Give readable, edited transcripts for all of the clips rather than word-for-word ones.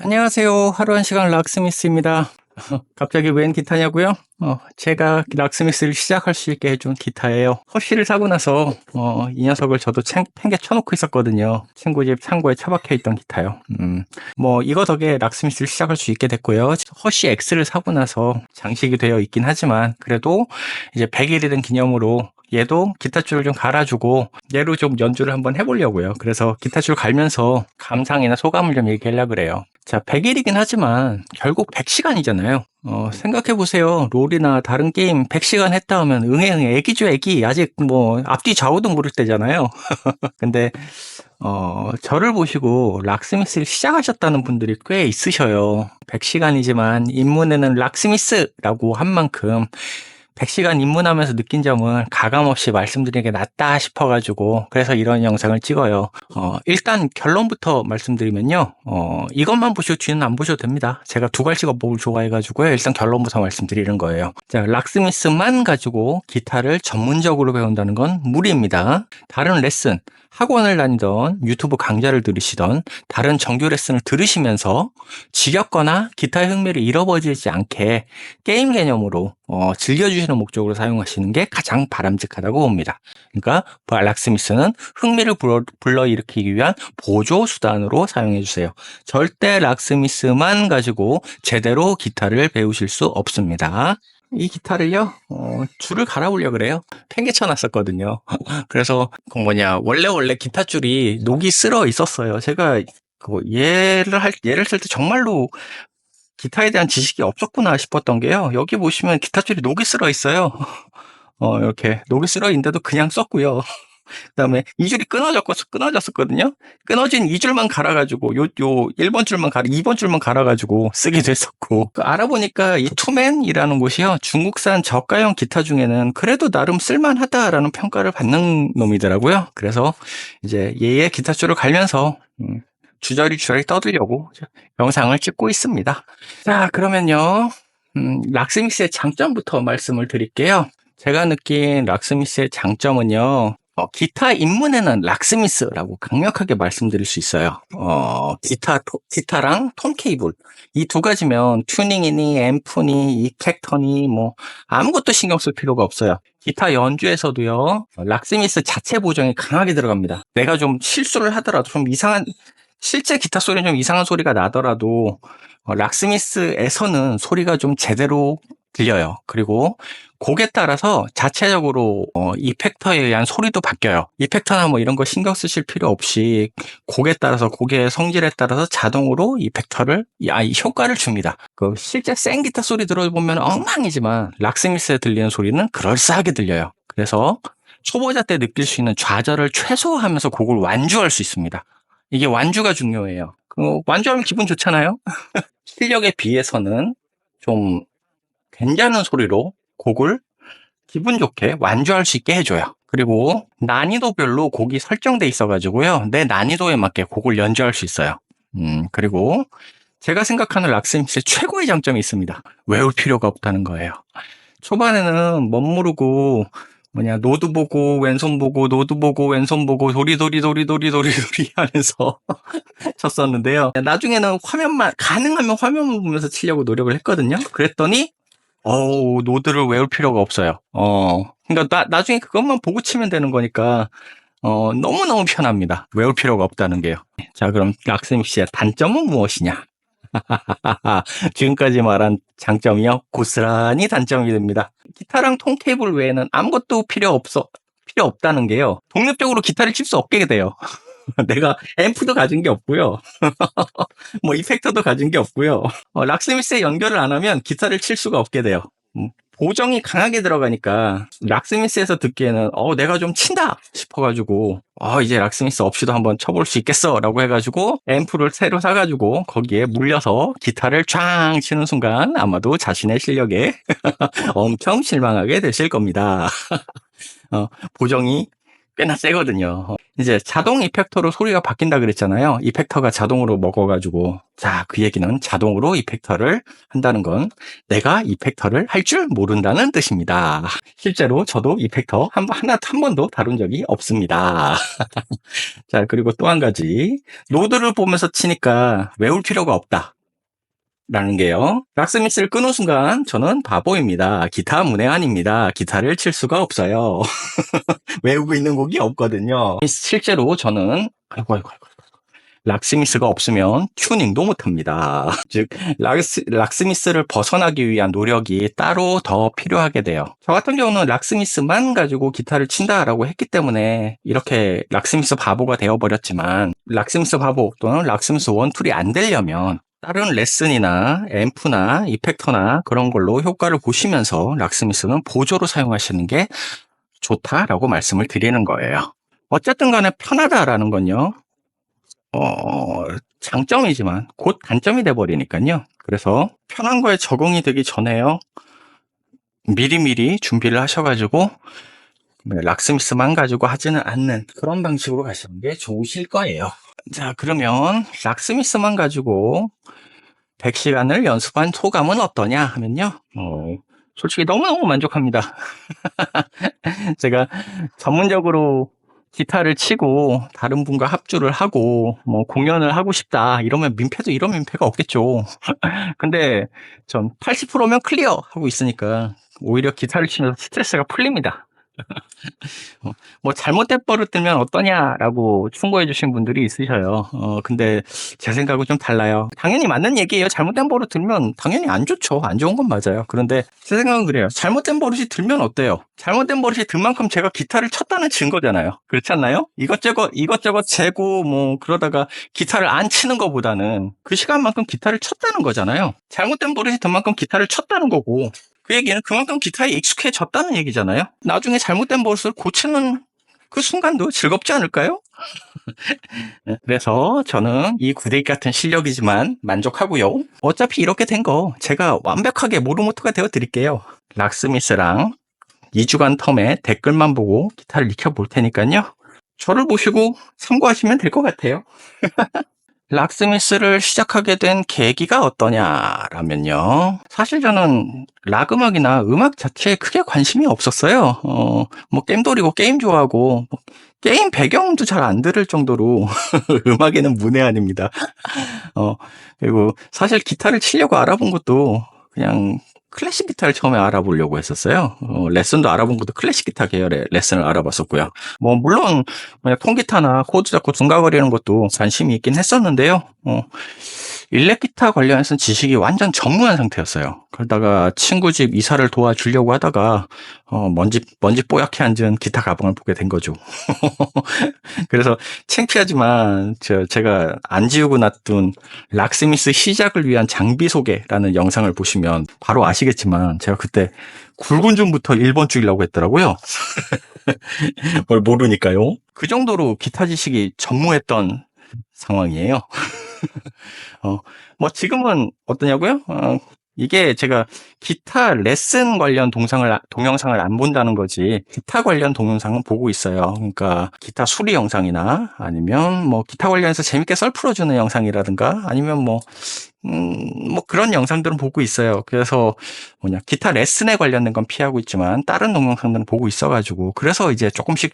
안녕하세요. 하루 한 시간 락스미스입니다. 갑자기 웬 기타냐고요? 제가 락스미스를 시작할 수 있게 해준 기타예요. 허쉬를 사고 나서 이 녀석을 저도 팽개 쳐놓고 있었거든요. 친구 집 창고에 처박혀 있던 기타요. 이거 덕에 락스미스를 시작할 수 있게 됐고요. 허쉬 X를 사고 나서 장식이 되어 있긴 하지만 그래도 이제 100일이 된 기념으로 얘도 기타줄을 좀 갈아주고 얘로 좀 연주를 한번 해보려고요. 그래서 기타줄 갈면서 감상이나 소감을 좀 얘기하려고 그래요. 자, 100일이긴 하지만 결국 100시간이잖아요. 생각해보세요. 롤이나 다른 게임 100시간 했다 하면 응애 애기죠, 애기. 아직 앞뒤 좌우도 모를 때잖아요. 근데 저를 보시고 락스미스를 시작하셨다는 분들이 꽤 있으셔요. 100시간이지만 입문에는 락스미스라고 한 만큼 100시간 입문하면서 느낀 점은 가감없이 말씀드리는 게 낫다 싶어가지고 그래서 이런 영상을 찍어요. 일단 결론부터 말씀드리면요. 이것만 보시고 뒤는 안 보셔도 됩니다. 제가 두 가지 법을 좋아해가지고요. 일단 결론부터 말씀드리는 거예요. 자, 락스미스만 가지고 기타를 전문적으로 배운다는 건 무리입니다. 다른 레슨, 학원을 다니던 유튜브 강좌를 들으시던 다른 정규 레슨을 들으시면서 지겹거나 기타의 흥미를 잃어버리지 않게 게임 개념으로 즐겨주시는 목적으로 사용하시는 게 가장 바람직하다고 봅니다. 그러니까 락스미스는 흥미를 불러일으키기 위한 보조 수단으로 사용해 주세요. 절대 락스미스만 가지고 제대로 기타를 배우실 수 없습니다. 이 기타를요, 줄을 갈아보려고 그래요. 팽개 쳐놨었거든요. 그래서, 원래 기타줄이 녹이 쓸어 있었어요. 제가, 얘를 쓸 때 정말로 기타에 대한 지식이 없었구나 싶었던 게요. 여기 보시면 기타줄이 녹이 쓸어 있어요. 이렇게 녹이 쓸어 있는데도 그냥 썼고요. 그다음에 이 줄이 끊어졌었거든요. 끊어진 이 줄만 갈아가지고 요 1번 줄만 2번 줄만 갈아가지고 쓰기도 했었고 알아보니까 이 투맨이라는 곳이요 중국산 저가형 기타 중에는 그래도 나름 쓸만하다라는 평가를 받는 놈이더라고요. 그래서 이제 얘의 기타 줄을 갈면서 주저리 떠들려고 영상을 찍고 있습니다. 자, 그러면요. 락스미스의 장점부터 말씀을 드릴게요. 제가 느낀 락스미스의 장점은요. 기타 입문에는 락스미스라고 강력하게 말씀드릴 수 있어요. 기타랑 톤 케이블. 이 두 가지면 튜닝이니, 앰프니, 이펙터니, 아무것도 신경 쓸 필요가 없어요. 기타 연주에서도요, 락스미스 자체 보정이 강하게 들어갑니다. 내가 좀 실수를 하더라도 실제 기타 소리는 좀 이상한 소리가 나더라도, 락스미스에서는 소리가 좀 제대로 들려요. 그리고 곡에 따라서 자체적으로 이펙터에 의한 소리도 바뀌어요. 이펙터나 이런 거 신경 쓰실 필요 없이 곡에 따라서 곡의 성질에 따라서 자동으로 이펙터를 이 효과를 줍니다. 실제 센 기타 소리 들어보면 엉망이지만 락스미스에 들리는 소리는 그럴싸하게 들려요. 그래서 초보자 때 느낄 수 있는 좌절을 최소화하면서 곡을 완주할 수 있습니다. 이게 완주가 중요해요. 완주하면 기분 좋잖아요. 실력에 비해서는 좀 괜찮은 소리로 곡을 기분 좋게 완주할 수 있게 해줘요. 그리고 난이도별로 곡이 설정돼 있어가지고요. 내 난이도에 맞게 곡을 연주할 수 있어요. 그리고 제가 생각하는 락스미스의 최고의 장점이 있습니다. 외울 필요가 없다는 거예요. 초반에는 멋모르고 노드 보고 왼손 보고 노드 보고 왼손 보고 도리도리 하면서 쳤었는데요. 나중에는 가능하면 화면만 보면서 치려고 노력을 했거든요. 그랬더니 노드를 외울 필요가 없어요. 그러니까 나중에 그것만 보고 치면 되는 거니까 너무너무 편합니다. 외울 필요가 없다는 게요. 자, 그럼 락스미스의 단점은 무엇이냐? 지금까지 말한 장점이요. 고스란히 단점이 됩니다. 기타랑 톤 케이블 외에는 아무것도 필요 없다는 게요. 독립적으로 기타를 칠 수 없게 돼요. 내가 앰프도 가진 게 없고요. 이펙터도 가진 게 없고요. 락스미스에 연결을 안 하면 기타를 칠 수가 없게 돼요. 보정이 강하게 들어가니까 락스미스에서 듣기에는 내가 좀 친다 싶어가지고 이제 락스미스 없이도 한번 쳐볼 수 있겠어 라고 해가지고 앰프를 새로 사가지고 거기에 물려서 기타를 쫙 치는 순간 아마도 자신의 실력에 엄청 실망하게 되실 겁니다. 보정이 꽤나 세거든요. 이제 자동 이펙터로 소리가 바뀐다 그랬잖아요. 이펙터가 자동으로 먹어가지고 그 얘기는 자동으로 이펙터를 한다는 건 내가 이펙터를 할 줄 모른다는 뜻입니다. 실제로 저도 이펙터 한 번도 다룬 적이 없습니다. 자, 그리고 또 한 가지 노드를 보면서 치니까 외울 필요가 없다. 라는 게요. 락스미스를 끄는 순간 저는 바보입니다. 기타 문외한입니다. 기타를 칠 수가 없어요. 외우고 있는 곡이 없거든요. 실제로 저는 아이고. 락스미스가 없으면 튜닝도 못합니다. 즉 락스미스를 벗어나기 위한 노력이 따로 더 필요하게 돼요. 저 같은 경우는 락스미스만 가지고 기타를 친다라고 했기 때문에 이렇게 락스미스 바보가 되어버렸지만, 락스미스 바보 또는 락스미스 원툴이 안 되려면 다른 레슨이나 앰프나 이펙터나 그런 걸로 효과를 보시면서 락스미스는 보조로 사용하시는 게 좋다라고 말씀을 드리는 거예요. 어쨌든 간에 편하다라는 건요, 장점이지만 곧 단점이 돼버리니까요. 그래서 편한 거에 적응이 되기 전에요, 미리미리 준비를 하셔가지고 락스미스만 가지고 하지는 않는 그런 방식으로 가시는 게 좋으실 거예요. 자, 그러면 락스미스만 가지고 100시간을 연습한 소감은 어떠냐 하면요, 솔직히 너무너무 만족합니다. 제가 전문적으로 기타를 치고 다른 분과 합주를 하고 뭐 공연을 하고 싶다 이러면 민폐도 이런 민폐가 없겠죠. 근데 전 80%면 클리어 하고 있으니까 오히려 기타를 치면서 스트레스가 풀립니다. 뭐 잘못된 버릇 들면 어떠냐라고 충고해 주신 분들이 있으셔요. 근데 제 생각은 좀 달라요. 당연히 맞는 얘기예요. 잘못된 버릇 들면 당연히 안 좋죠. 안 좋은 건 맞아요. 그런데 제 생각은 그래요. 잘못된 버릇이 들면 어때요? 잘못된 버릇이 들 만큼 제가 기타를 쳤다는 증거잖아요. 그렇지 않나요? 이것저것 재고 뭐 그러다가 기타를 안 치는 것보다는 그 시간만큼 기타를 쳤다는 거잖아요. 잘못된 버릇이 들 만큼 기타를 쳤다는 거고, 그 얘기는 그만큼 기타에 익숙해졌다는 얘기잖아요. 나중에 잘못된 버릇을 고치는 그 순간도 즐겁지 않을까요? 그래서 저는 이 구데기 같은 실력이지만 만족하고요. 어차피 이렇게 된 거 제가 완벽하게 모르모토가 되어 드릴게요. 락스미스랑 2주간 텀에 댓글만 보고 기타를 익혀볼 테니까요. 저를 보시고 참고하시면 될 것 같아요. 락스미스를 시작하게 된 계기가 어떠냐라면요, 사실 저는 락 음악이나 음악 자체에 크게 관심이 없었어요. 뭐 게임돌이고 게임 좋아하고 뭐 게임 배경도 잘 안 들을 정도로 음악에는 문외한입니다. 그리고 사실 기타를 치려고 알아본 것도 그냥 클래식 기타를 처음에 알아보려고 했었어요. 레슨도 알아본 것도 클래식 기타 계열의 레슨을 알아봤었고요. 뭐 물론 그냥 통기타나 코드 잡고 둔가거리는 것도 관심이 있긴 했었는데요. 일렉 기타 관련해서는 지식이 완전 전무한 상태였어요. 그러다가 친구 집 이사를 도와주려고 하다가 먼지 뽀얗게 앉은 기타 가방을 보게 된 거죠. 그래서 창피하지만 제가 안 지우고 놔둔 락스미스 시작을 위한 장비 소개라는 영상을 보시면 바로 아시겠지만, 제가 그때 굵은 줄부터 1번 줄이려고 했더라고요. 뭘 모르니까요. 그 정도로 기타 지식이 전무했던 상황이에요. 뭐 지금은 어떠냐고요? 이게 제가 기타 레슨 관련 동영상을 안 본다는 거지, 기타 관련 동영상은 보고 있어요. 그러니까 기타 수리 영상이나 아니면 뭐 기타 관련해서 재밌게 썰 풀어주는 영상이라든가 아니면 뭐 그런 영상들은 보고 있어요. 그래서 기타 레슨에 관련된 건 피하고 있지만 다른 동영상들은 보고 있어가지고, 그래서 이제 조금씩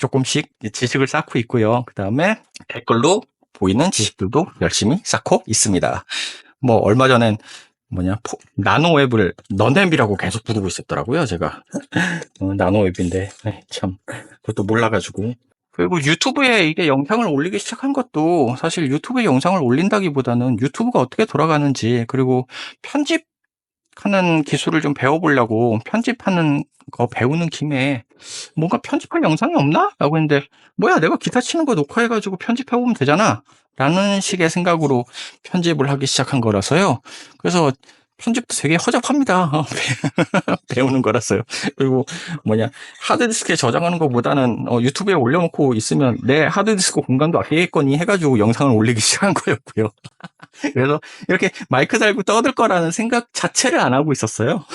지식을 쌓고 있고요. 그 다음에 댓글로 보이는 지식들도 열심히 쌓고 있습니다. 뭐 얼마 전엔 나노웹을 너넴이라고 계속 부르고 있었더라고요, 제가. 나노웹인데 참 그것도 몰라가지고. 그리고 유튜브에 이게 영상을 올리기 시작한 것도, 사실 유튜브에 영상을 올린다기보다는 유튜브가 어떻게 돌아가는지, 그리고 편집하는 기술을 좀 배워보려고 편집하는 거 배우는 김에 뭔가 편집할 영상이 없나? 라고 했는데, 뭐야, 내가 기타 치는 거 녹화해가지고 편집해보면 되잖아 라는 식의 생각으로 편집을 하기 시작한 거라서요. 그래서 편집도 되게 허접합니다. 배우는 거라서요. 그리고 하드디스크에 저장하는 것보다는 유튜브에 올려놓고 있으면 내 하드디스크 공간도 아끼겠거니 해가지고 영상을 올리기 시작한 거였고요. 그래서 이렇게 마이크 달고 떠들 거라는 생각 자체를 안 하고 있었어요.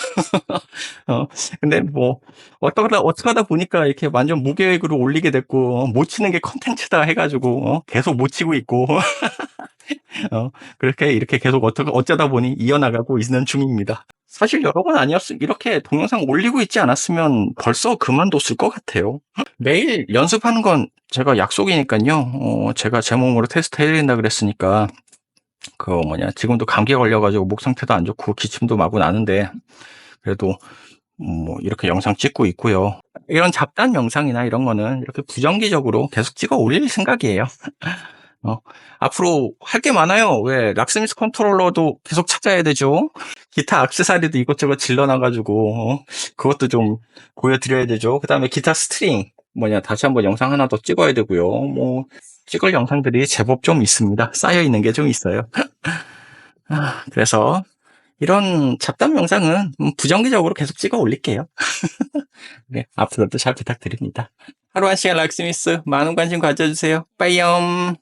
근데 뭐 어떡하다 보니까 이렇게 완전 무계획으로 올리게 됐고, 못 치는 게 컨텐츠다 해가지고 계속 못 치고 있고 이렇게 계속 어쩌다 보니 이어나가고 있는 중입니다. 사실 여러 번 이렇게 동영상 올리고 있지 않았으면 벌써 그만뒀을 것 같아요. 매일 연습하는 건 제가 약속이니까요. 제가 제 몸으로 테스트 해야 된다 그랬으니까 지금도 감기에 걸려가지고 목 상태도 안 좋고 기침도 마구 나는데, 그래도 뭐 이렇게 영상 찍고 있고요. 이런 잡담 영상이나 이런 거는 이렇게 부정기적으로 계속 찍어 올릴 생각이에요. 어, 앞으로 할 게 많아요. 왜 락스미스 컨트롤러도 계속 찾아야 되죠. 기타 액세서리도 이것저것 질러놔가지고 그것도 좀 보여드려야 되죠. 그 다음에 기타 스트링 다시 한번 영상 하나 더 찍어야 되고요. 뭐 찍을 영상들이 제법 좀 있습니다. 쌓여 있는 게 좀 있어요. 그래서 이런 잡담 영상은 부정기적으로 계속 찍어 올릴게요. 네, 앞으로도 잘 부탁드립니다. 하루 한 시간 락스미스 많은 관심 가져주세요. 빠이염.